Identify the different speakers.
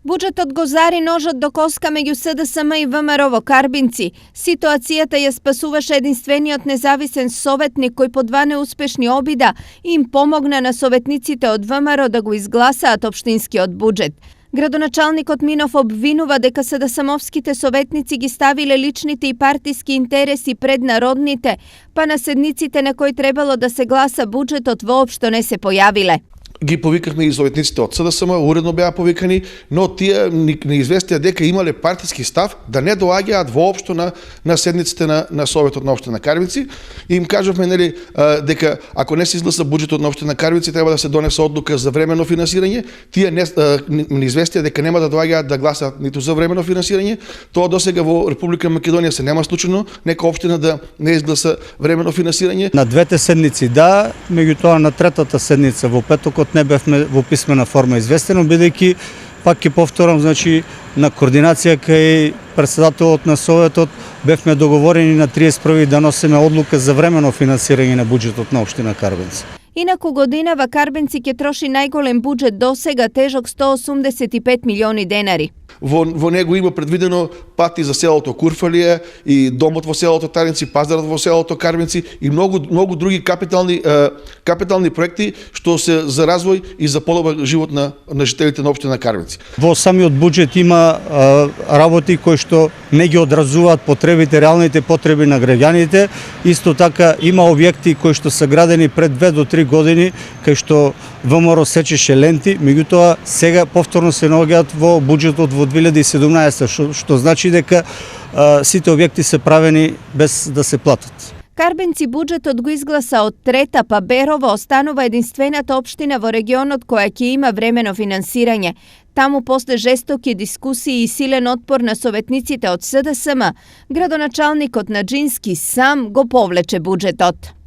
Speaker 1: Буџетот го зари ножот до коска меѓу СДСМ и ВМРО во Карбинци. Ситуацијата ја спасуваше единствениот независен советник кој по два неуспешни обида им помогна на советниците од ВМРО да го изгласаат општинскиот буџет. Градоначалникот Минов обвинува дека СДСМовските советници ги ставиле личните и партиски интереси пред народните, па на седниците на кои требало да се гласа буџетот воопшто не се појавиле.
Speaker 2: Ги повикавме и советниците од СДСМ, уредно беа повикани, но тие не известија дека имале партиски став да не доаѓаат воопшто на седниците на Советот на општина Карбинци. И им кажавме дека ако не се изгласа буџетот на општина Карбинци, треба да се донесе одлука за временно финансирање. Тие не известија дека нема да доаѓаат да гласаат ниту за временно финансирање. Тоа досега во Република Македонија се нема случајно нека општина да не изгласа временно финансирање.
Speaker 3: На двете седници да, меѓутоа на третата седница во петокот не бевме во писмена форма известено, бидејќи, пак ќе повторам, значи, на координација кај председателот на Советот бевме договорени на 31 да носиме одлука за временно финансирање на буџетот на општина Карбинци.
Speaker 1: Инаку годинава Карбинци ќе троши најголем буџет досега, тежок 185 милиони денари.
Speaker 2: Во него има предвидено пати за селото Курфалија и домот во селото Таринци, пазарот во селото Карбинци и многу други капитални проекти што се за развој и за подобар живот на жителите на општина Карбинци.
Speaker 3: Во самиот буџет има работи кои што не ги одразуваат потребите, реалните потреби на граѓаните. Исто така има објекти кои што се градени пред 2 до 3 години, кај што ВМРО сечеше ленти, меѓутоа сега повторно се наоѓаат во буџетот во 2017, што значи дека сите објекти се правени без да се платат.
Speaker 1: Карбинци буџетот го изгласа од трета, па Берово останува единствената општина во регионот која ќе има времено финансирање. Таму после жестоки дискусии и силен отпор на советниците од СДСМ, градоначалникот Наџински сам го повлече буџетот.